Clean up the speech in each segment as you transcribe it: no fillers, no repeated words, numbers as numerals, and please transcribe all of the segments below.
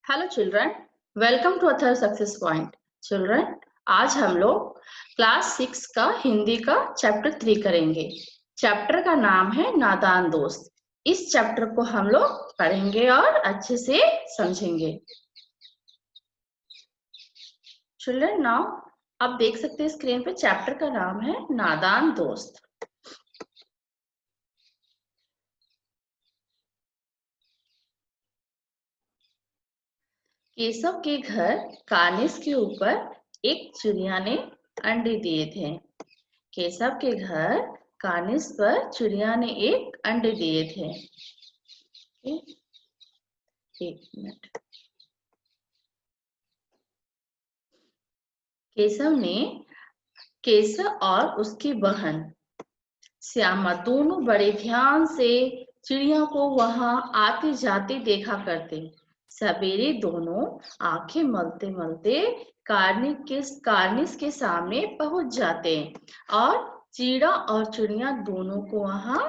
Hello children, welcome to other success point. Children, आज हम लोग क्लास 6 का हिंदी का चैप्टर 3 करेंगे। चैप्टर का नाम है नादान दोस्त। इस चैप्टर को हम लोग पढ़ेंगे और अच्छे से समझेंगे। चिल्ड्रन, नाउ आप देख सकते हैं स्क्रीन पे चैप्टर का नाम है नादान दोस्त। केशव के घर कानिस के ऊपर एक चिड़िया ने अंडे दिए थे। केशव के घर कानिस पर चिड़िया ने एक अंडे दिए थे। एक मिनट। केशव और उसकी बहन श्यामा दोनों बड़े ध्यान से चिड़िया को वहां आते जाते देखा करते। सवेरे दोनों आंखें मलते मलते कार्निस के सामने पहुंच जाते और चिड़ा और चिड़िया दोनों को वहां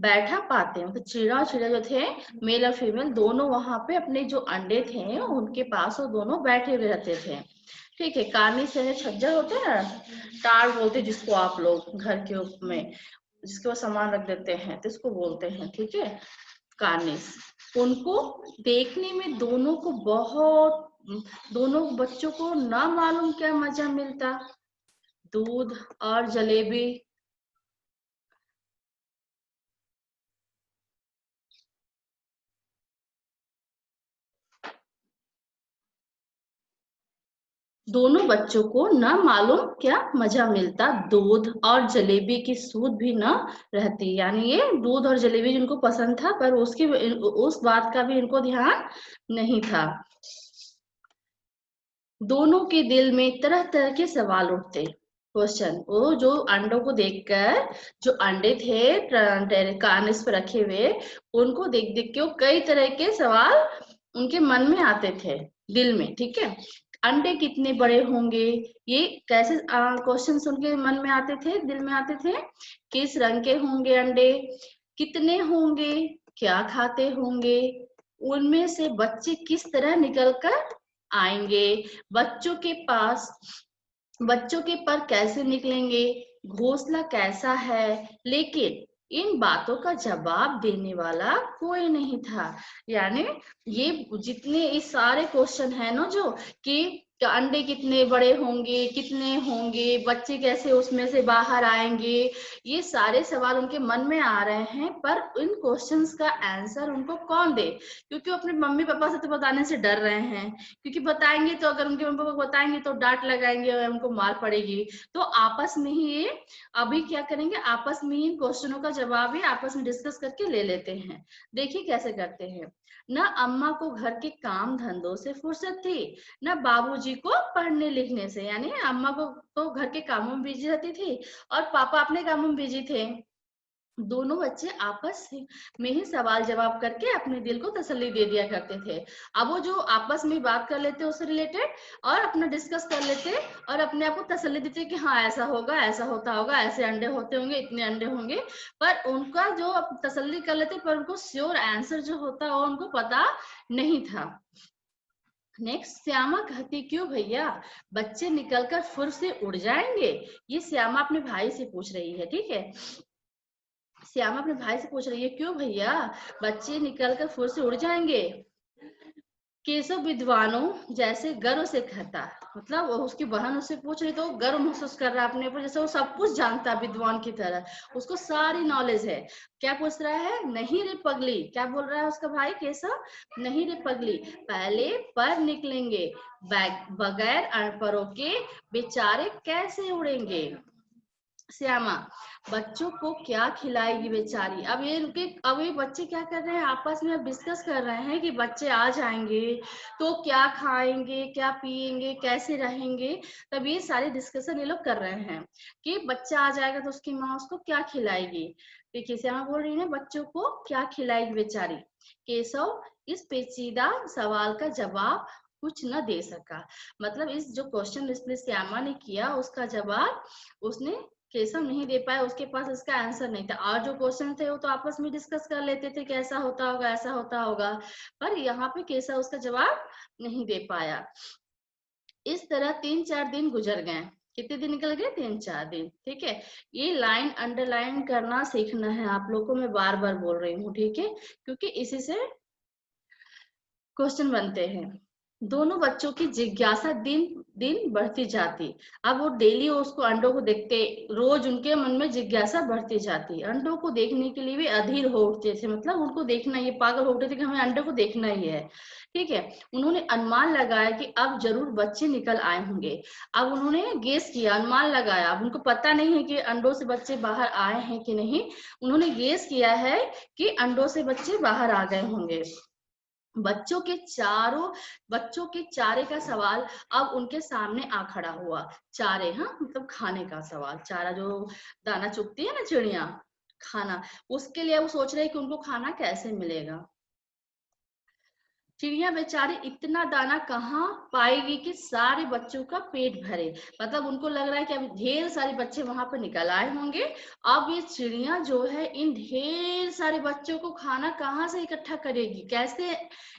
बैठा पाते। मतलब चिड़ा और चिड़िया जो थे, मेल और फीमेल दोनों वहां पे अपने जो अंडे थे उनके पास वो दोनों बैठे हुए रहते थे। ठीक है। कार्निस से छज्जा होते हैं ना, टार बोलते हैं जिसको आप लोग घर के में जिसके वो सामान रख देते हैं तो इसको बोलते हैं। ठीक है, कार्निस। उनको देखने में दोनों बच्चों को ना मालूम क्या मजा मिलता। दूध और जलेबी। दोनों बच्चों को न मालूम क्या मजा मिलता। दूध और जलेबी की सूध भी न रहती। यानी ये दूध और जलेबी जिनको पसंद था, पर उस बात का भी इनको ध्यान नहीं था। दोनों के दिल में तरह तरह के सवाल उठते। क्वेश्चन, वो जो अंडों को देखकर, जो अंडे थे कार्निस पर रखे हुए, उनको देख देख के वो कई तरह के सवाल उनके मन में आते थे, दिल में। ठीक है। अंडे कितने बड़े होंगे, ये कैसे क्वेश्चन उनके मन में आते थे, दिल में आते थे। किस रंग के होंगे अंडे, कितने होंगे, क्या खाते होंगे, उनमें से बच्चे किस तरह निकलकर आएंगे, बच्चों के पर कैसे निकलेंगे, घोंसला कैसा है। लेकिन इन बातों का जवाब देने वाला कोई नहीं था। यानी ये जितने इस सारे क्वेश्चन है ना, जो कि अंडे कितने बड़े होंगे, कितने होंगे, बच्चे कैसे उसमें से बाहर आएंगे, ये सारे सवाल उनके मन में आ रहे हैं। पर इन क्वेश्चंस का आंसर उनको कौन दे, क्योंकि वो अपने मम्मी पापा से तो बताने से डर रहे हैं। क्योंकि बताएंगे तो, अगर उनके मम्मी पापा को बताएंगे तो डांट लगाएंगे और उनको मार पड़ेगी। तो आपस में ही ये अभी क्या करेंगे, आपस में ही क्वेश्चनों का जवाब ही आपस में डिस्कस करके ले लेते हैं। देखिए कैसे करते हैं। न अम्मा को घर के काम धंधों से फुर्सत थी, न बाबूजी को पढ़ने लिखने से। यानी अम्मा को तो घर के कामों में बिजी रहती थी और पापा अपने कामों में बिजी थे। दोनों बच्चे आपस में ही सवाल जवाब करके अपने दिल को तसल्ली दे दिया करते थे। अब वो जो आपस में बात कर लेते उससे रिलेटेड और अपना डिस्कस कर लेते और अपने आप को तसल्ली देते कि हाँ ऐसा होगा, ऐसा होता होगा, ऐसे अंडे होते होंगे, इतने अंडे होंगे। पर उनका जो तसल्ली कर लेते, पर उनको श्योर आंसर जो होता वो उनको पता नहीं था। नेक्स्ट, श्यामा कहती, क्यों भैया, बच्चे निकलकर फुर से उड़ जाएंगे। ये श्यामा अपने भाई से पूछ रही है। ठीक है, श्यामा अपने भाई से पूछ रही है, क्यों भैया, बच्चे निकलकर फुर से उड़ जाएंगे। केशव विद्वानों जैसे गर्व से कहता। मतलब वो उसकी बहन उससे पूछ रही तो गर्व महसूस कर रहा है अपने ऊपर, जैसे वो सब कुछ जानता है, विद्वान की तरह उसको सारी नॉलेज है। क्या पूछ रहा है, नहीं रे पगली, क्या बोल रहा है उसका भाई केशव, नहीं रे पगली, पहले पर निकलेंगे, बगैर अनपढ़ों के बेचारे कैसे उड़ेंगे। श्यामा, बच्चों को क्या खिलाएगी बेचारी। अब ये बच्चे क्या कर रहे हैं, आपस में डिस्कस कर रहे हैं कि बच्चे आ जाएंगे तो क्या खाएंगे, क्या पिएंगे, कैसे रहेंगे। तब ये सारे डिस्कशन ये लोग कर रहे हैं कि बच्चा आ जाएगा तो उसकी माँ उसको क्या खिलाएगी। देखिए श्यामा बोल रही है, बच्चों को क्या खिलाएगी बेचारी। केशव इस पेचीदा सवाल का जवाब कुछ न दे सका। मतलब इस जो क्वेश्चन इसने श्यामा ने किया, उसका जवाब उसने केशव नहीं दे पाया, उसके पास इसका आंसर नहीं था, और जो क्वेश्चन थे वो तो आपस में डिस्कस कर लेते थे कि ऐसा होता होगा, ऐसा होता होगा, पर यहाँ पे केशव उसका जवाब नहीं दे पाया। इस तरह 3-4 दिन गुजर गए। कितने दिन निकल गए? 3-4 दिन। ठीक है, ये लाइन अंडरलाइन करना सीखना है आप लोगों को, मैं बार बार बोल रही हूँ, ठीक है, क्योंकि इसी से क्वेश्चन बनते हैं। दोनों बच्चों की जिज्ञासा दिन दिन बढ़ती जाती। अब वो डेली उसको अंडों को देखते, रोज उनके मन में जिज्ञासा बढ़ती जाती, अंडों को देखने के लिए भी अधीर हो उठते थे, मतलब उनको देखना, ये पागल हो उठते थे कि हमें अंडों को देखना ही है। ठीक है, उन्होंने अनुमान लगाया कि अब जरूर बच्चे निकल आए होंगे। अब उन्होंने गेस किया, अनुमान लगाया, अब उनको पता नहीं है कि अंडों से बच्चे बाहर आए हैं कि नहीं, उन्होंने गेस किया है कि अंडों से बच्चे बाहर आ गए होंगे। बच्चों के चारे का सवाल अब उनके सामने आ खड़ा हुआ। चारे, हाँ, मतलब खाने का सवाल, चारा जो दाना चुगती है ना चिड़िया, खाना, उसके लिए वो सोच रहे हैं कि उनको खाना कैसे मिलेगा। चिड़िया बेचारी इतना दाना कहाँ पाएगी कि सारे बच्चों का पेट भरे, मतलब उनको लग रहा है कि अभी ढेर सारे बच्चे वहां पर निकल आए होंगे। अब ये चिड़िया जो है इन ढेर सारे बच्चों को खाना कहाँ से इकट्ठा करेगी, कैसे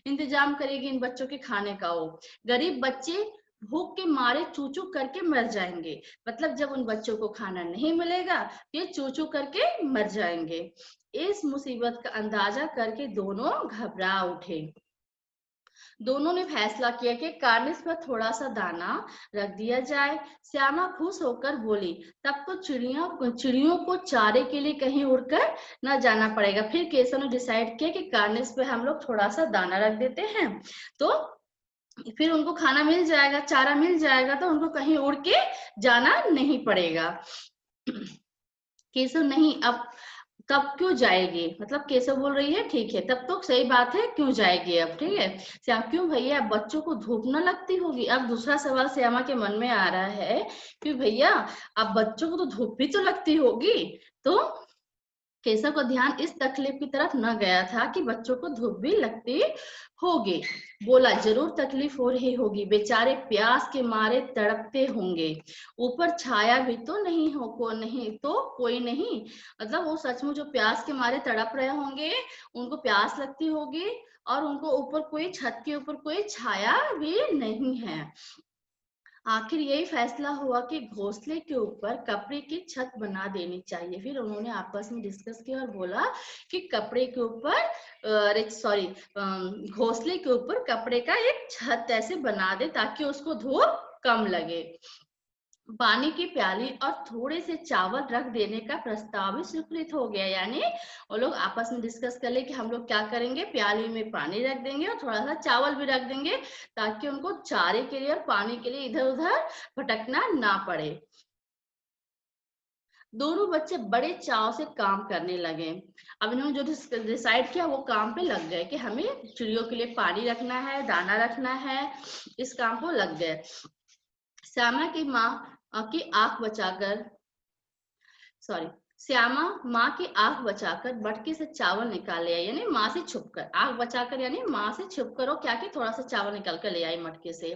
इंतजाम करेगी इन बच्चों के खाने का? वो गरीब बच्चे भूख के मारे चूचू करके मर जाएंगे, मतलब जब उन बच्चों को खाना नहीं मिलेगा ये चूचू करके मर जाएंगे। इस मुसीबत का अंदाजा करके दोनों घबरा उठे। दोनों ने फैसला किया कि कार्निस पर थोड़ा सा दाना रख दिया जाए। श्यामा खुश होकर बोली, तब तो चिड़ियों को चारे के लिए कहीं उड़कर न जाना पड़ेगा। फिर केशव ने डिसाइड किया कि कार्निस पे हम लोग थोड़ा सा दाना रख देते हैं, तो फिर उनको खाना मिल जाएगा, चारा मिल जाएगा, तो उनको कहीं उड़ के जाना नहीं पड़ेगा। केशव, नहीं, अब तब क्यों जाएगी, मतलब केशव बोल रही है ठीक है, तब तो सही बात है, क्यों जाएगी अब? ठीक है, श्याम, क्यों भैया, बच्चों को धूप न लगती होगी? अब दूसरा सवाल श्यामा के मन में आ रहा है कि भैया अब बच्चों को तो धूप भी तो लगती होगी। तो केशव का ध्यान इस तकलीफ की तरफ न गया था कि बच्चों को धूप भी लगती होगी। बोला, जरूर तकलीफ हो रही होगी, बेचारे प्यास के मारे तड़पते होंगे, ऊपर छाया भी तो नहीं हो, को नहीं तो कोई नहीं, मतलब वो सचमुच जो प्यास के मारे तड़प रहे होंगे, उनको प्यास लगती होगी, और उनको ऊपर कोई, छत के ऊपर कोई छाया भी नहीं है। आखिर यही फैसला हुआ कि घोंसले के ऊपर कपड़े की छत बना देनी चाहिए। फिर उन्होंने आपस में डिस्कस किया और बोला कि कपड़े के ऊपर, सॉरी, घोंसले के ऊपर कपड़े का एक छत ऐसे बना दे ताकि उसको धूप कम लगे। पानी की प्याली और थोड़े से चावल रख देने का प्रस्ताव भी स्वीकृत हो गया, यानी वो लोग आपस में डिस्कस कर ले कि हम लोग क्या करेंगे, प्याली में पानी रख देंगे और थोड़ा सा चावल भी रख देंगे ताकि उनको चारे के लिए और पानी के लिए इधर उधर भटकना ना पड़े। दोनों बच्चे बड़े चाव से काम करने लगे। अब इन्होंने जो डिसाइड किया वो काम पे लग गए कि हमें चिड़ियों के लिए पानी रखना है, दाना रखना है, इस काम को लग गए। श्यामा की माँ की आंख बचाकर, सॉरी, श्यामा माँ की आंख बचाकर मटके से चावल निकाल ले आई, यानी माँ से छुपकर, आंख बचाकर यानी माँ से छुपकर, वो क्या कि थोड़ा सा चावल निकाल कर ले आई मटके से।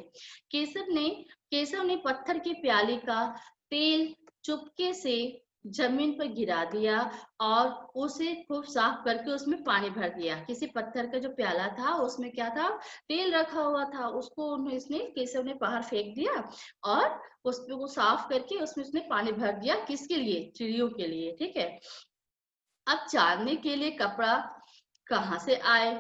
केशव ने पत्थर की प्याली का तेल चुपके से जमीन पर गिरा दिया और उसे खूब साफ करके उसमें पानी भर दिया। किसी पत्थर का जो प्याला था उसमें क्या था, तेल रखा हुआ था, उसको इसने केशव ने बाहर फेंक दिया और उसको को साफ करके उसमें उसने पानी भर दिया। किसके लिए? चिड़ियों के लिए। ठीक है, अब चारने के लिए कपड़ा कहाँ से आए?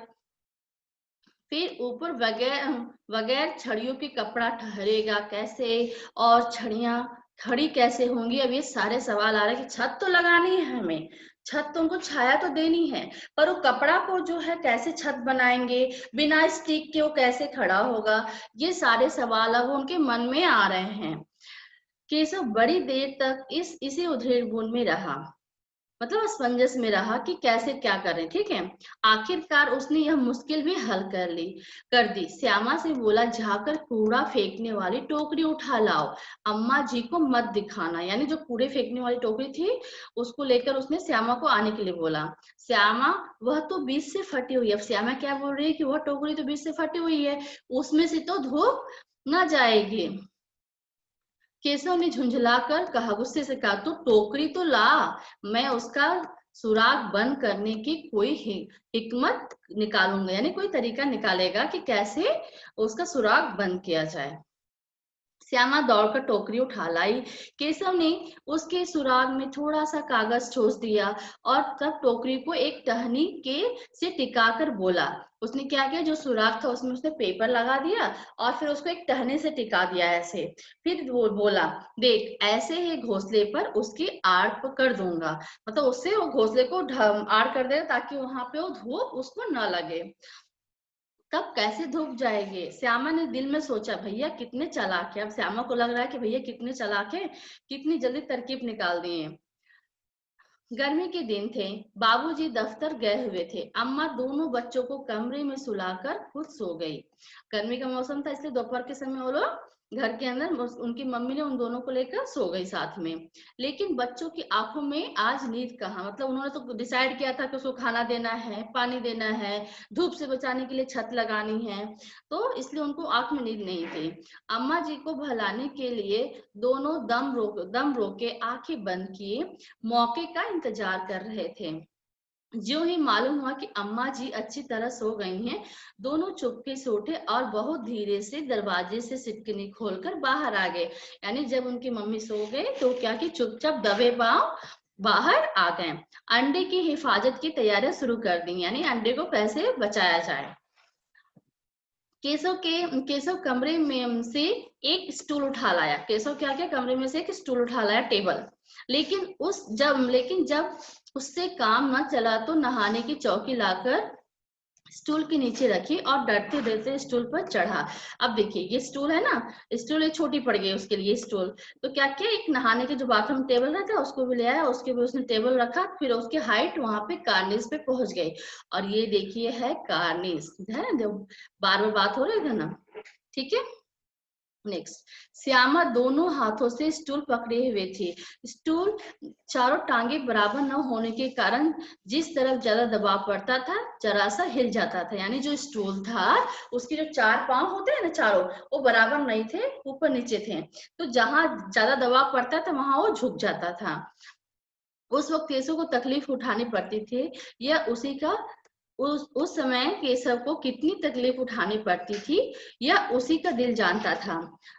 फिर ऊपर बगैर बगैर छड़ियों के कपड़ा ठहरेगा कैसे, और छड़ियां खड़ी कैसे होंगी? अब ये सारे सवाल आ रहे हैं कि छत तो लगानी है हमें, छत तो उनको छाया तो देनी है, पर वो कपड़ा को जो है कैसे छत बनाएंगे, बिना स्टिक के वो कैसे खड़ा होगा? ये सारे सवाल अब उनके मन में आ रहे हैं। केशव बड़ी देर तक इसी उधेड़-बुन में रहा, मतलब असमंजस में रहा कि कैसे क्या करें। ठीक है, आखिरकार उसने यह मुश्किल भी हल कर दी। श्यामा से बोला, जाकर कूड़ा फेंकने वाली टोकरी उठा लाओ, अम्मा जी को मत दिखाना, यानी जो कूड़े फेंकने वाली टोकरी थी उसको लेकर उसने श्यामा को आने के लिए बोला। श्यामा, वह तो बीच से फटी हुई है। अब श्यामा क्या बोल रही है कि वह टोकरी तो बीच से फटी हुई है, उसमें से तो धूप न जाएगी। केशव ने झुंझलाकर कहा, गुस्से से कहा, तू टोकरी तो ला, मैं उसका सुराग बंद करने की कोई हिकमत निकालूंगा, यानी कोई तरीका निकालेगा कि कैसे उसका सुराग बंद किया जाए। श्यामा दौड़कर टोकरी उठा लाई। केशव ने उसके सुराग में थोड़ा सा कागज ठोस दिया और तब टोकरी को एक टहनी के से टिकाकर बोला। उसने क्या किया, जो सुराग था उसमें उसने पेपर लगा दिया और फिर उसको एक टहनी से टिका दिया ऐसे। फिर वो बोला, देख ऐसे ही घोंसले पर उसकी आड़ कर दूंगा, मतलब उससे वो घोंसले को आड़ कर देगा ताकि वहां पे वो धूप उसको न लगे। तब कैसे धूप जाएंगे, श्यामा ने दिल में सोचा, भैया कितने चालाक है। अब श्यामा को लग रहा है कि भैया कितने चालाक है, कितनी जल्दी तरकीब निकाल दिए। गर्मी के दिन थे, बाबूजी दफ्तर गए हुए थे, अम्मा दोनों बच्चों को कमरे में सुलाकर खुद सो गई। गर्मी का मौसम था इसलिए दोपहर के समय वो लोग घर के अंदर, उनकी मम्मी ने उन दोनों को लेकर सो गई साथ में। लेकिन बच्चों की आंखों में आज नींद कहाँ, मतलब उन्होंने तो डिसाइड किया था कि उसको खाना देना है, पानी देना है, धूप से बचाने के लिए छत लगानी है, तो इसलिए उनको आंख में नींद नहीं थी। अम्मा जी को भलाने के लिए दोनों दम रोके आंखें बंद किए मौके का इंतजार कर रहे थे। ज्यों ही मालूम हुआ कि अम्मा जी अच्छी तरह सो गई हैं, दोनों चुपके से उठे और बहुत धीरे से दरवाजे से सिटकिनी खोलकर बाहर आ गए। यानी जब उनकी मम्मी सो गए तो क्या कि चुपचाप दबे पांव बाहर आ गए। अंडे की हिफाजत की तैयारियां शुरू कर दी, यानी अंडे को कैसे बचाया जाए। केशव कमरे में से एक स्टूल उठा लाया। केशव क्या क्या कमरे में से एक स्टूल उठा लाया, टेबल। लेकिन जब उससे काम न चला तो नहाने की चौकी लाकर स्टूल के नीचे रखी और डरते डरते स्टूल पर चढ़ा। अब देखिए ये स्टूल है ना, स्टूल एक छोटी पड़ गई उसके लिए स्टूल। तो क्या किया, एक नहाने के जो बाथरूम टेबल रहता है उसको भी ले आया, उसके भी उसने टेबल रखा, फिर उसकी हाइट वहां पे कार्निस पे पहुंच गई। और ये देखिए है कार्निस, है ना, जो बार बार बात हो रही है ना, ठीक है। नेक्स्ट, श्यामा दोनों हाथों से स्टूल पकड़े हुए थी। स्टूल चारों टांगे बराबर न होने के कारण जिस तरफ ज्यादा दबाव पड़ता था जरा सा हिल जाता था, यानी जो स्टूल था उसके जो चार पांव होते हैं ना चारों, वो बराबर नहीं थे, ऊपर नीचे थे, तो जहां ज्यादा दबाव पड़ता था वहां वो झुक जाता था। उस वक्त केशव को तकलीफ उठानी पड़ती थी, यह उसी का उस समय केशव को कितनी तकलीफ उठानी पड़ती थी यह उसी का दिल जानता था।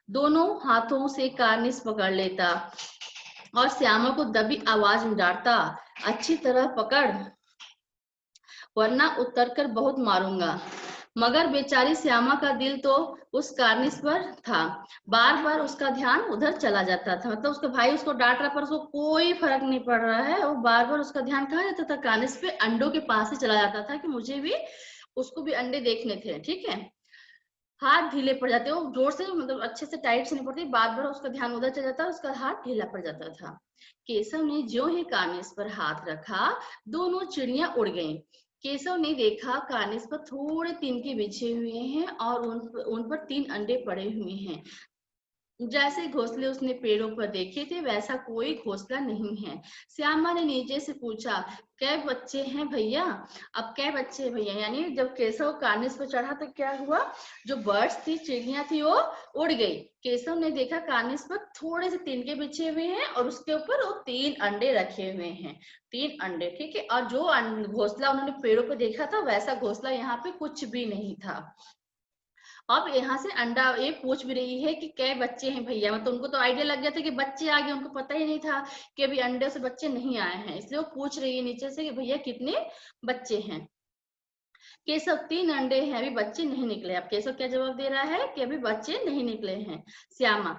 दोनों हाथों से कार्निस पकड़ लेता और श्यामा को दबी आवाज में डांटता, अच्छी तरह पकड़ वरना उतर कर बहुत मारूंगा। मगर बेचारी श्यामा का दिल तो उस कार्निस पर था, बार बार उसका ध्यान उधर चला जाता था, मतलब उसका भाई उसको डांट रहा पर उसको कोई फर्क नहीं पड़ रहा है, वो बार बार उसका ध्यान कहाँ जाता था, कार्निस पे अंडों के पास ही चला जाता था कि मुझे भी उसको भी अंडे देखने थे, ठीक है। हाथ ढीले पड़ जाते, वो जोर से मतलब अच्छे से टाइट से नहीं पड़ती, बार बार उसका ध्यान उधर चला जाता, उसका हाथ ढीला पड़ जाता था। केशव ने ज्यों ही कार्निस पर हाथ रखा दोनों चिड़िया उड़ गईं। केशव ने देखा कार्निस पर थोड़े तिनके बिछे हुए हैं और उन पर 3 अंडे पड़े हुए हैं। जैसे घोंसले उसने पेड़ों पर देखे थे वैसा कोई घोंसला नहीं है। श्यामा ने नीचे से पूछा, कै बच्चे हैं भैया? अब कै बच्चे हैं भैया, यानी जब केशव कार्निस पर चढ़ा तो क्या हुआ, जो बर्ड्स थी, चिड़िया थी, वो उड़ गई। केशव ने देखा कार्निस पर थोड़े से तिनके बिछे हुए हैं और उसके ऊपर वो 3 अंडे रखे हुए हैं, 3 अंडे, ठीक है। और जो घोंसला उन्होंने पेड़ों पर देखा था वैसा घोंसला यहाँ पे कुछ भी नहीं था। अब यहाँ से अंडा ये पूछ भी रही है कि क्या बच्चे हैं भैया, मतलब उनको तो आइडिया लग गया था कि बच्चे आ गए, उनको पता ही नहीं था कि अभी अंडे से बच्चे नहीं आए हैं, इसलिए वो पूछ रही है नीचे से कि भैया कितने बच्चे हैं। केशव 3 अंडे हैं, अभी बच्चे नहीं निकले। अब केशव क्या जवाब दे रहा है कि अभी बच्चे नहीं निकले हैं। श्यामा,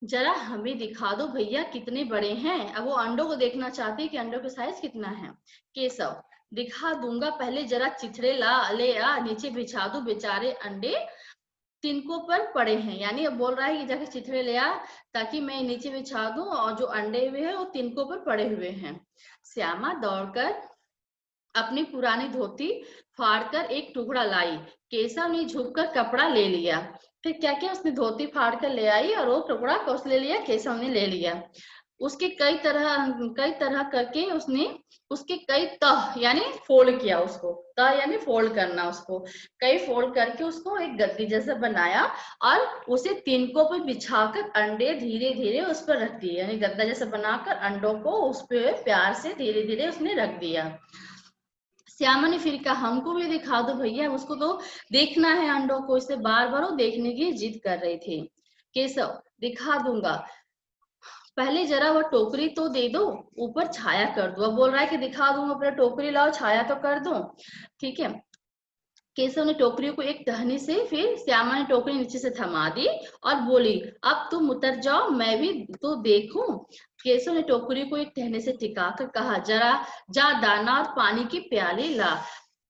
जरा हमें दिखा दो भैया कितने बड़े हैं। अब वो अंडों को देखना चाहती है कि अंडों का साइज कितना है। केशव, दिखा दूंगा, पहले जरा चिथड़े ले आ, नीचे बिछा दो, बेचारे अंडे तिनकों पर पड़े हैं, यानी अब बोल रहा है कि जाके चिथड़े ले आ ताकि मैं नीचे बिछा दूं और जो अंडे हुए हैं वो तिनकों पर पड़े हुए हैं। श्यामा दौड़कर अपनी पुरानी धोती फाड़कर एक टुकड़ा लाई। केशव ने झुककर कपड़ा ले लिया। फिर क्या किया, उसने धोती फाड़ कर ले आई और वो टुकड़ा ले लिया, केशव ने ले लिया। उसके कई तरह करके उसने उसके कई तह यानी फोल्ड किया, उसको तह यानी फोल्ड करना, उसको कई फोल्ड करके उसको एक गद्दी जैसा बनाया और उसे तिनकों पर बिछाकर अंडे धीरे धीरे उस पर रख दिए, यानी गद्दा जैसा बनाकर अंडों को उस पर प्यार से धीरे धीरे उसने रख दिया। श्यामा ने फिर कहा हमको भी दिखा दो भैया, उसको तो देखना है अंडों को, इसे बार बार वो देखने की जिद कर रही थी। केशव दिखा दूंगा, पहले जरा वो टोकरी तो दे दो, ऊपर छाया कर दो। अब बोल रहा है कि दिखा दूंगा, पहले टोकरी लाओ, छाया तो कर दो। ठीक है, केशव ने टोकरी को एक टहनी से, फिर श्यामा ने टोकरी नीचे से थमा दी और बोली अब तुम उतर जाओ, मैं भी तो देखूं। केशव ने टोकरी को एक टहनी से टिका कर कहा जरा जा दाना और पानी की प्याली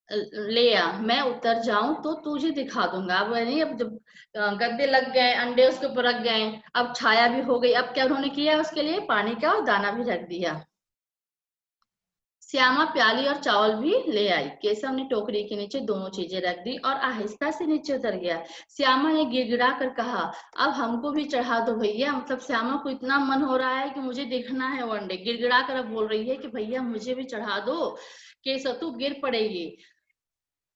ले आ, मैं उतर जाऊं तो तुझे दिखा दूंगा। अब नहीं, अब जब गद्दे लग गए, अंडे उसके ऊपर रख गए, अब छाया भी हो गई, अब क्या उन्होंने किया, उसके लिए पानी का और दाना भी रख दिया। श्यामा प्याली और चावल भी ले आई। केशव ने टोकरी के नीचे दोनों चीजें रख दी और आहिस्ता से नीचे उतर गया। श्यामा ने गिड़गिड़ा कर कहा अब हमको भी चढ़ा दो भैया, मतलब श्यामा को इतना मन हो रहा है कि मुझे देखना है वो अंडे, गिड़गिड़ा कर अब बोल रही है कि भैया मुझे भी चढ़ा दो। केशव तू गिर पड़ेगी।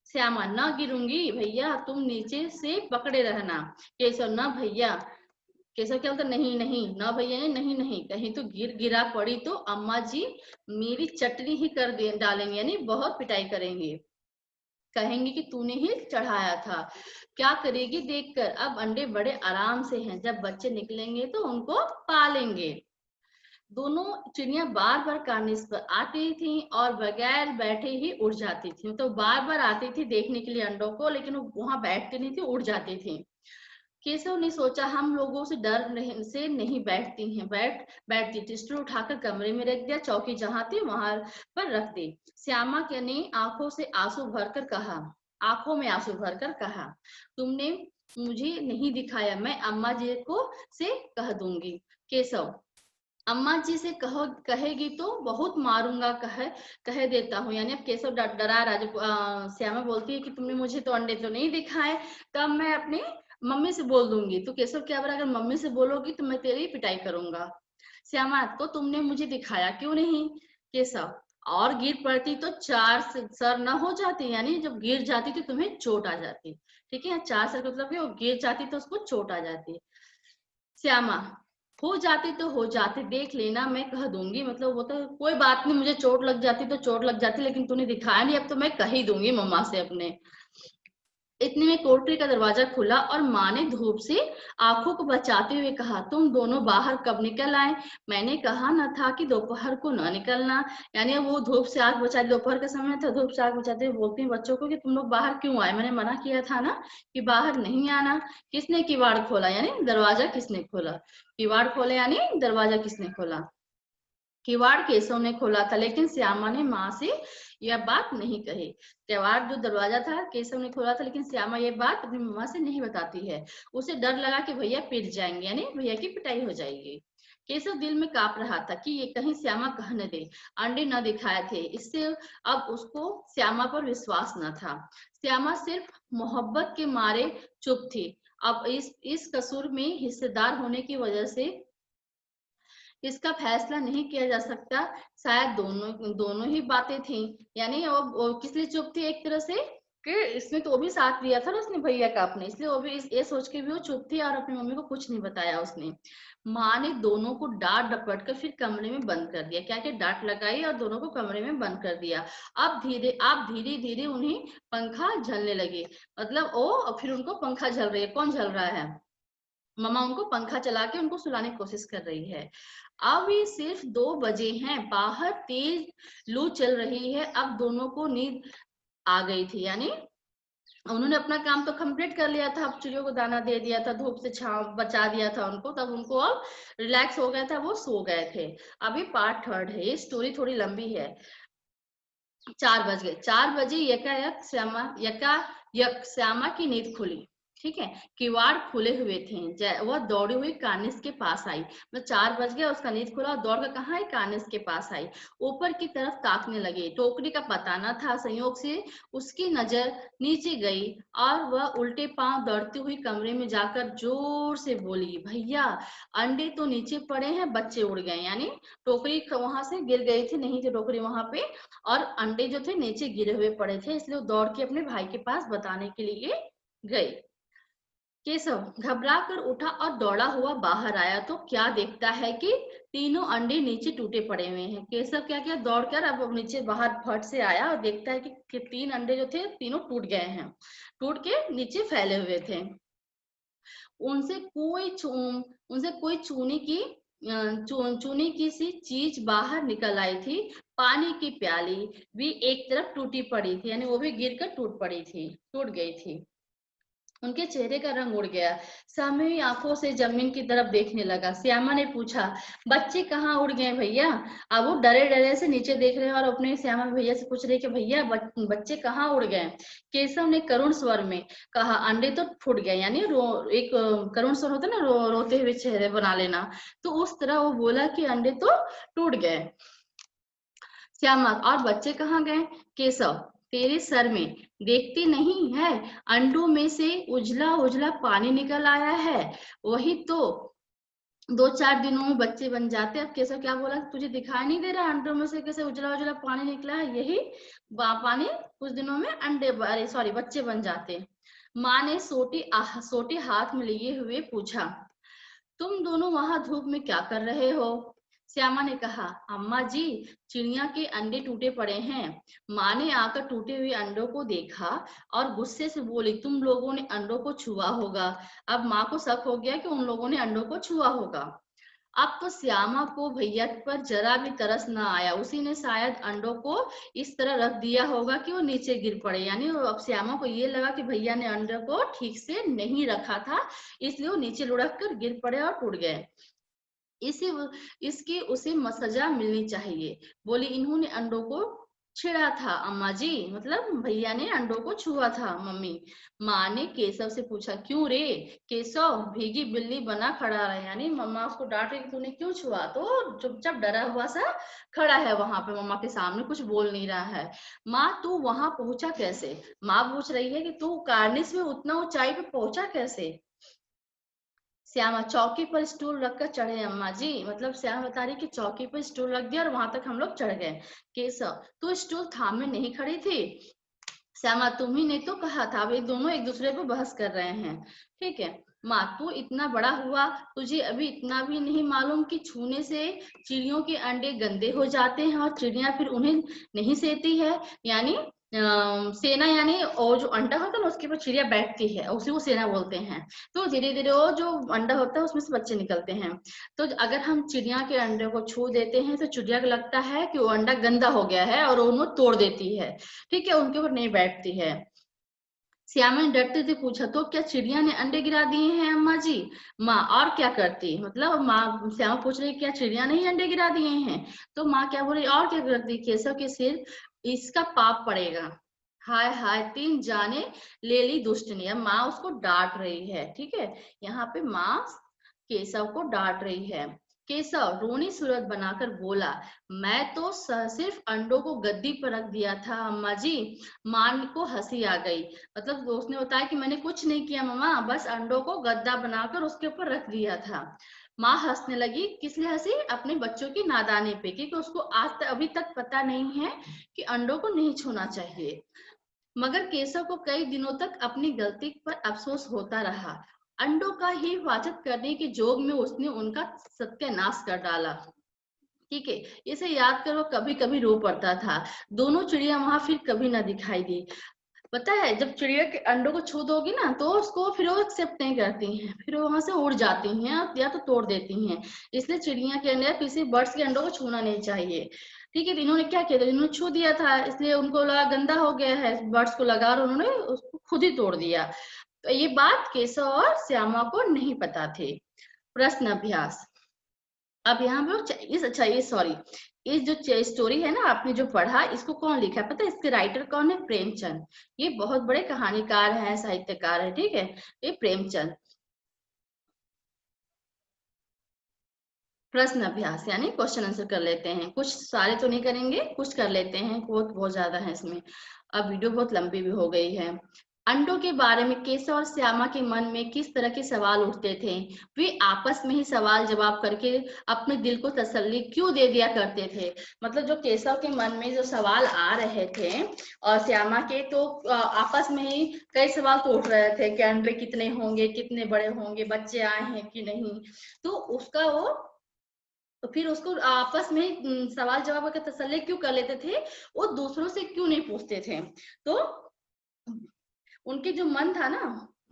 श्यामा न गिरूंगी भैया, तुम नीचे से पकड़े रहना। केशव न भैया। केशव क्या बोलता, नहीं नहीं न भैया ने, नहीं नहीं, कहीं तो गिरा पड़ी तो अम्मा जी मेरी चटनी ही कर दे डालेंगे, यानी बहुत पिटाई करेंगे, कहेंगे कि तूने ही चढ़ाया था। क्या करेगी देखकर, अब अंडे बड़े आराम से हैं, जब बच्चे निकलेंगे तो उनको पालेंगे। दोनों चिड़िया बार बार कार्निस पर आती थी और बगैर बैठे ही उड़ जाती थी, तो बार बार आती थी देखने के लिए अंडों को, लेकिन वो वहां बैठती नहीं थी, उड़ जाती थी। केशव ने सोचा हम लोगों से से नहीं बैठती हैं, बैठती टिस्टर उठाकर कमरे में रख दिया, चौकी जहां थी वहां पर रख दी। श्यामा के ने आंखों से आंसू भरकर कहा, आंखों में आंसू भरकर कहा तुमने मुझे नहीं दिखाया, मैं अम्मा जी को से कह दूंगी। केशव अम्मा जी से कहेगी तो बहुत मारूंगा, कह देता हूँ, यानी अब केशव डरा रहा। जब श्यामा बोलती है कि तुमने मुझे तो अंडे तो नहीं दिखाए, तब मैं अपनी मम्मी से बोल दूंगी। तो केशव क्या बोला, अगर मम्मी से बोलोगी तो मैं तेरी पिटाई करूंगा। श्यामा तो तुमने मुझे दिखाया क्यों नहीं। केशव और गिर पड़ती तो चार सर न हो जाती, यानी जब गिर जाती तो तुम्हें चोट आ जाती। ठीक है, चार सर का मतलब वो गिर जाती तो उसको चोट आ जाती। श्यामा हो जाती तो हो जाती, देख लेना मैं कह दूंगी, मतलब वो तो कोई बात नहीं, मुझे चोट लग जाती तो चोट लग जाती, लेकिन तूने दिखाया नहीं, अब तो मैं कह ही दूंगी मम्मा से अपने। इतने में कोठरी का दरवाजा खुला और माँ ने धूप से आंखों को बचाते हुए कहा तुम दोनों बाहर कब निकल आए, मैंने कहा न था कि दोपहर को न निकलना। यानी वो धूप से आग बचा, दोपहर का समय था, धूप से आग बचाते हुए बोलती हैं बच्चों को कि तुम लोग बाहर क्यों आए, मैंने मना किया था ना कि बाहर नहीं आना। किसने किवाड़ खोला, यानी दरवाजा किसने खोला, किवाड़ खोले यानी दरवाजा किसने खोला, किवाड़ केशव ने खोला था, लेकिन श्यामा ने माँ से यह बात नहीं कही। किवाड़ जो दरवाजा था केशव ने खोला था, लेकिन श्यामा ये बात अपनी मम्मा से नहीं बताती है, उसे डर लगा कि भैया पिट जाएंगे, यानी भैया की पिटाई हो जाएगी। केशव दिल में कांप रहा था कि ये कहीं श्यामा कह न दे अंडे न दिखाए थे, इससे अब उसको श्यामा पर विश्वास न था। श्यामा सिर्फ मोहब्बत के मारे चुप थी। अब इस कसूर में हिस्सेदार होने की वजह से इसका फैसला नहीं किया जा सकता, शायद दोनों दोनों ही बातें थी। यानी वो किस लिए चुप थी, एक तरह से कि इसने तो भी साथ दिया था ना उसने भैया का अपने, इसलिए वो भी ये सोच के भी वो चुप थी और अपनी मम्मी को कुछ नहीं बताया उसने। माँ ने दोनों को डांट डपट कर फिर कमरे में बंद कर दिया, क्या क्या डांट लगाई और दोनों को कमरे में बंद कर दिया। अब धीरे धीरे उन्हें पंखा झलने लगे, मतलब ओ फिर उनको पंखा झल रही है, कौन झल रहा है, मम्मा उनको पंखा चला के उनको सुलाने की कोशिश कर रही है। अब ये सिर्फ 2 बजे हैं, बाहर तेज लू चल रही है, अब दोनों को नींद आ गई थी, यानी उन्होंने अपना काम तो कंप्लीट कर लिया था, अब चिड़ियों को दाना दे दिया था, धूप से छांव बचा दिया था उनको, तब उनको अब रिलैक्स हो गया था, वो सो गए थे। अभी पार्ट थर्ड है, ये स्टोरी थोड़ी लंबी है। 4 बज गए, 4 बजे यकायक श्यामा की नींद खुली। ठीक है। किवाड़ खुले हुए थे। वह दौड़ी हुई कानिस के पास आई। मतलब 4 बज गया, उसका नींद खुला और दौड़ कर कहाँ आई? कानिस के पास आई। ऊपर की तरफ ताकने लगी। टोकरी का पता न था। संयोग से उसकी नजर नीचे गई और वह उल्टे पांव दौड़ती हुई कमरे में जाकर जोर से बोली, भैया अंडे तो नीचे पड़े हैं, बच्चे उड़ गए। यानी टोकरी वहां से गिर गई थी, नहीं थी टोकरी वहां पे, और अंडे जो थे नीचे गिरे हुए पड़े थे, इसलिए वो दौड़ के अपने भाई के पास बताने के लिए गई। केशव घबरा कर उठा और दौड़ा हुआ बाहर आया तो क्या देखता है कि तीनों अंडे नीचे टूटे पड़े हुए हैं। केशव क्या किया? दौड़कर अब नीचे बाहर फट से आया और देखता है कि 3 अंडे जो थे तीनों टूट गए हैं, टूट के नीचे फैले हुए थे। उनसे कोई चूने की सी चीज बाहर निकल आई थी। पानी की प्याली भी एक तरफ टूटी पड़ी थी, यानी वो भी गिरकर टूट गई थी। उनके चेहरे का रंग उड़ गया। सामने आंखों से जमीन की तरफ देखने लगा। श्यामा ने पूछा, बच्चे कहाँ उड़ गए भैया? अब वो डरे डरे से नीचे देख रहे हैं और अपने श्यामा भैया से पूछ रहे कि भैया बच्चे कहाँ उड़ गए? केशव ने करुण स्वर में कहा, अंडे तो फूट गए। यानी एक करुण स्वर होता है ना, रोते हुए चेहरे बना लेना, तो उस तरह वो बोला कि अंडे तो टूट गए। श्यामा, और बच्चे कहाँ गए? केशव, तेरे सर में देखती नहीं है, अंडों में से उजला उजला पानी निकल आया है, वही तो 2-4 दिनों में बच्चे बन जाते। अब केशव क्या बोला? तुझे दिखाई नहीं दे रहा अंडों में से कैसे उजला उजला पानी निकला है? यही पानी कुछ दिनों में अंडे, अरे सॉरी, बच्चे बन जाते। माँ ने सोटी हाथ में लिए हुए पूछा, तुम दोनों वहां धूप में क्या कर रहे हो? श्यामा ने कहा, अम्मा जी, चिड़िया के अंडे टूटे पड़े हैं। माँ ने आकर टूटे हुए अंडों को देखा और गुस्से से बोली, तुम लोगों ने अंडों को छुआ होगा। अब माँ को शक हो गया कि उन लोगों ने अंडों को छुआ होगा। अब तो श्यामा को भैया पर जरा भी तरस न आया। उसी ने शायद अंडों को इस तरह रख दिया होगा कि वो नीचे गिर पड़े। यानी अब श्यामा को ये लगा कि भैया ने अंडों को ठीक से नहीं रखा था, इसलिए वो नीचे लुढ़क कर गिर पड़े और टूट गए। इसी इसकी उसे सजा मिलनी चाहिए। बोली, इन्होंने अंडों को छेड़ा था अम्मा जी, मतलब भैया ने अंडों को छुआ था मम्मी। माँ ने केशव से पूछा, क्यों रे? केशव भीगी बिल्ली बना खड़ा रहा। यानी मम्मा उसको डांट रही कि तूने क्यों छुआ? तो चुपचाप डरा हुआ सा खड़ा है वहां पे, मम्मा के सामने कुछ बोल नहीं रहा है। माँ, तू वहां पहुंचा कैसे? माँ पूछ रही है कि तू कार्निस में उतना ऊंचाई पे पहुंचा कैसे? श्यामा, चौकी पर स्टूल रखकर चढ़े अम्मा जी। मतलब श्यामा बता रही कि चौकी पर स्टूल रख दिया और वहां तक हम लोग चढ़ गए। केशव, तू स्टूल थामे नहीं खड़ी थी? श्यामा, तुम्ही ने तो कहा था। वे दोनों एक दूसरे को बहस कर रहे हैं। ठीक है। माँ, तू इतना बड़ा हुआ, तुझे अभी इतना भी नहीं मालूम कि छूने से चिड़ियों के अंडे गंदे हो जाते हैं और चिड़िया फिर उन्हें नहीं सेती है। यानी सेना, यानी और जो अंडा होता है ना उसके ऊपर चिड़िया बैठती है, उसी को सेना बोलते हैं। तो धीरे धीरे वो जो अंडा होता है उसमें से बच्चे निकलते हैं। तो अगर हम चिड़िया के अंडे को छू देते हैं तो चिड़िया को लगता है कि वो अंडा गंदा हो गया है और उन्हें तोड़ देती है। ठीक है, उनके ऊपर नहीं बैठती है। श्यामा ने डरते से पूछा, तो क्या चिड़िया ने अंडे गिरा दिए हैं अम्मा जी? माँ, और क्या करती? मतलब माँ, श्यामा पूछ रही क्या चिड़िया ने ही अंडे गिरा दिए हैं? तो माँ क्या बोल रही, और क्या करती? केशव के सिर इसका पाप पड़ेगा। हाय हाय, 3 जाने ले ली दुष्टनी। अब माँ उसको डांट रही है। ठीक है, यहाँ पे माँ केशव को डांट रही है। केशव रोनी सूरत बनाकर बोला, मैं तो सिर्फ अंडों को गद्दी पर रख दिया था अम्मा जी। मां को हंसी आ गई। मतलब उसने बताया कि मैंने कुछ नहीं किया मम्मा, बस अंडों को गद्दा बनाकर उसके ऊपर रख दिया था। माँ हंसने लगी। किस लिए हंसी? अपने बच्चों की नादानी पे, क्योंकि उसको अभी तक पता नहीं है कि अंडों को नहीं छूना चाहिए। मगर केशव को कई दिनों तक अपनी गलती पर अफसोस होता रहा। अंडों का ही हिफाजत करने के जोग में उसने उनका सत्यानाश कर डाला। ठीक है, इसे याद कर वो कभी कभी रो पड़ता था। दोनों चिड़िया वहां फिर कभी ना दिखाई दी। पता है, जब चिड़िया के अंडों को छू दोगी ना तो उसको फिर वो एक्सेप्ट नहीं करती हैं, फिर वो वहां से उड़ जाती हैं या तो तोड़ देती हैं। इसलिए चिड़िया के अंडे, किसी बर्ड्स के अंडों को छूना नहीं चाहिए। ठीक है, तो इन्होंने क्या किया था, इन्होंने छू दिया था, इसलिए उनको लगा गंदा हो गया है, बर्ड्स को लगा, और उन्होंने उसको खुद ही तोड़ दिया। तो ये बात केशव और श्यामा को नहीं पता थी। प्रश्न अभ्यास। अब यहाँ पे अच्छा ये सॉरी, इस जो स्टोरी है ना आपने जो पढ़ा, इसको कौन लिखा है पता है? इसके राइटर कौन है? प्रेमचंद। ये बहुत बड़े कहानीकार हैं, साहित्यकार है, ठीक है, ये प्रेमचंद। प्रश्न अभ्यास यानी क्वेश्चन आंसर कर लेते हैं, कुछ सारे तो नहीं करेंगे, कुछ कर लेते हैं, बहुत ज्यादा है इसमें। अब वीडियो बहुत लंबी भी हो गई है। अंडों के बारे में केशव और श्यामा के मन में किस तरह के सवाल उठते थे? वे आपस में ही सवाल जवाब करके अपने दिल को तसल्ली क्यों दे दिया करते थे? मतलब जो केशव के मन में जो सवाल आ रहे थे और श्यामा के, तो आपस में ही कई सवाल तो उठ रहे थे कि अंडे कितने होंगे, कितने बड़े होंगे, बच्चे आए हैं कि नहीं। तो उसका वो, तो फिर उसको आपस में सवाल जवाब करके तसल्ली क्यों कर लेते थे? वो दूसरों से क्यों नहीं पूछते थे? तो उनके जो मन था ना,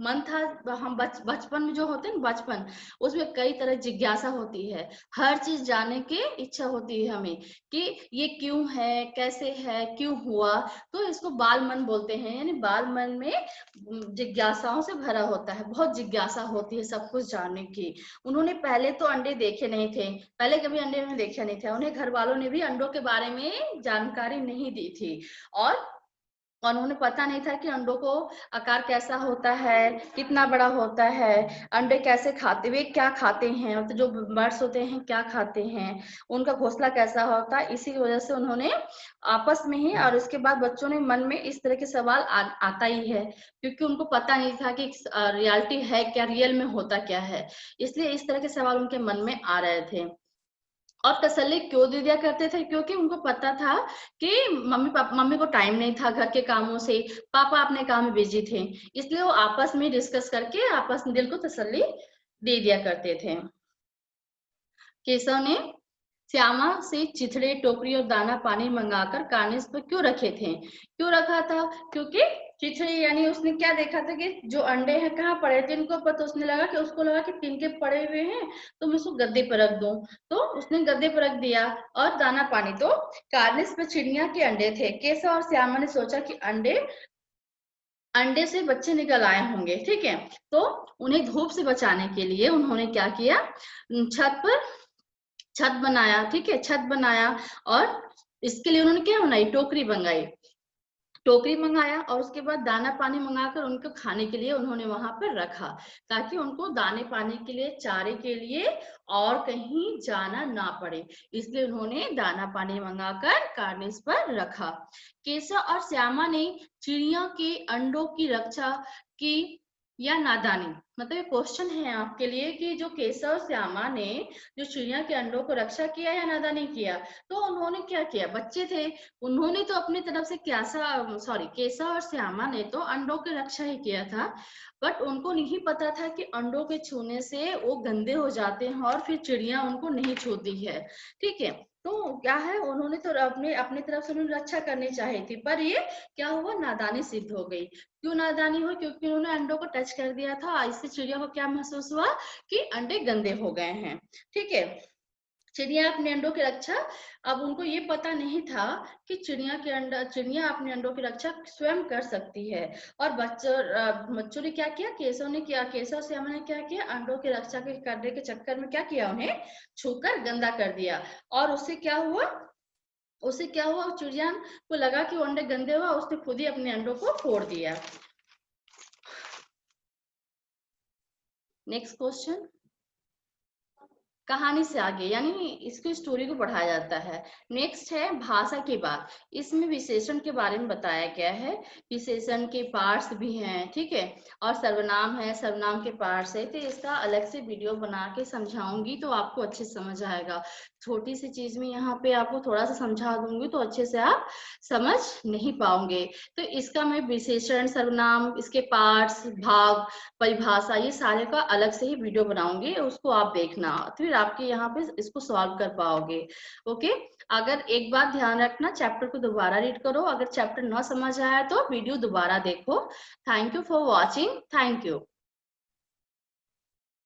मन था, हम बचपन में जो होते हैं ना, बचपन, उसमें कई तरह जिज्ञासा होती है, हर चीज जानने की इच्छा होती है हमें कि ये क्यों है, कैसे है, क्यों हुआ। तो इसको बाल मन बोलते हैं, यानी बाल मन में जिज्ञासाओं से भरा होता है, बहुत जिज्ञासा होती है सब कुछ जानने की। उन्होंने पहले तो अंडे देखे नहीं थे, पहले कभी अंडे में देखे नहीं थे, उन्हें घर वालों ने भी अंडों के बारे में जानकारी नहीं दी थी। और उन्हें पता नहीं था कि अंडों को आकार कैसा होता है, कितना बड़ा होता है, अंडे कैसे खाते, वे क्या खाते हैं, तो जो बर्ड्स होते हैं क्या खाते हैं, उनका घोंसला कैसा होता है। इसी वजह से उन्होंने आपस में ही, और उसके बाद बच्चों ने मन में इस तरह के सवाल आता ही है, क्योंकि उनको पता नहीं था कि रियलिटी है क्या, रियल में होता क्या है, इसलिए इस तरह के सवाल उनके मन में आ रहे थे। और तसल्ली क्यों दे दिया करते थे? क्योंकि उनको पता था कि मम्मी को टाइम नहीं था घर के कामों से, पापा अपने काम में बिजी थे, इसलिए वो आपस में डिस्कस करके आपस में दिल को तसल्ली दे दिया करते थे। केशव ने श्यामा से चिथड़े, टोकरी और दाना पानी मंगाकर कार्निस पर क्यों रखे थे? क्यों रखा था? क्योंकि चिथड़े, यानी उसने क्या देखा था कि जो अंडे हैं कहाँ पड़े थे, इनको पता, उसको लगा कि टिन के पड़े हुए हैं, तो मैं उसको गद्दे पर रख दूं, तो उसने गद्दे पर रख दिया। और दाना पानी तो कार्निस पर चिड़िया के अंडे थे। केशव और श्यामा ने सोचा कि अंडे अंडे से बच्चे निकल आए होंगे, ठीक है, तो उन्हें धूप से बचाने के लिए उन्होंने क्या किया, छत बनाया, ठीक है, छत बनाया, और इसके लिए उन्होंने क्या बनाई, टोकरी मंगाई, टोकरी मंगाया, और उसके बाद दाना पानी मंगाकर उनको खाने के लिए उन्होंने वहां पर रखा, ताकि उनको दाने पानी के लिए, चारे के लिए और कहीं जाना ना पड़े, इसलिए उन्होंने दाना पानी मंगाकर कार्निस पर रखा। केशव और श्यामा ने चिड़िया के अंडों की रक्षा की या नादानी? मतलब ये क्वेश्चन है आपके लिए कि जो केशव श्यामा ने जो चिड़िया के अंडों को रक्षा किया या नादानी किया? तो उन्होंने क्या किया, बच्चे थे, उन्होंने तो अपनी तरफ से केशव और श्यामा ने तो अंडों की रक्षा ही किया था, बट उनको नहीं पता था कि अंडों के छूने से वो गंदे हो जाते हैं और फिर चिड़िया उनको नहीं छूती है, ठीक है। तो क्या है, उन्होंने तो अपने अपनी तरफ से उन्होंने रक्षा करनी चाहिए थी, पर ये क्या हुआ, नादानी सिद्ध हो गई। क्यों नादानी हुई? क्योंकि उन्होंने अंडों को टच कर दिया था, इससे चिड़िया को क्या महसूस हुआ कि अंडे गंदे हो गए हैं, ठीक है। चिड़िया अपने अंडों की रक्षा, अब उनको ये पता नहीं था कि चिड़िया अपने अंडों की रक्षा स्वयं कर सकती है। और बच्चों ने क्या किया, केशव श्यामा ने क्या किया, अंडों की रक्षा के करने के चक्कर में क्या किया, उन्हें छूकर गंदा कर दिया। और उससे क्या हुआ, चिड़िया को लगा कि वो अंडे गंदे हुआ, उसने खुद ही अपने अंडों को फोड़ दिया। नेक्स्ट क्वेश्चन, कहानी से आगे, यानी इसकी स्टोरी को पढ़ाया जाता है। नेक्स्ट है भाषा की बात, इसमें विशेषण के बारे में बताया गया है, विशेषण के पार्ट्स भी हैं, ठीक है, और सर्वनाम है, सर्वनाम के पार्ट्स है, तो इसका अलग से वीडियो बना के समझाऊंगी तो आपको अच्छे से समझ आएगा। छोटी सी चीज में यहाँ पे आपको थोड़ा सा समझा दूंगी तो अच्छे से आप समझ नहीं पाओगे। तो इसका मैं विशेषण, सर्वनाम, इसके पार्ट्स, भाग, परिभाषा, ये सारे का अलग से ही वीडियो बनाऊंगी, उसको आप देखना, फिर आपके यहाँ पे इसको सॉल्व कर पाओगे। ओके, अगर एक बात ध्यान रखना, चैप्टर को दोबारा रीड करो, अगर चैप्टर ना समझ आया तो वीडियो दोबारा देखो। Thank you for watching, thank you.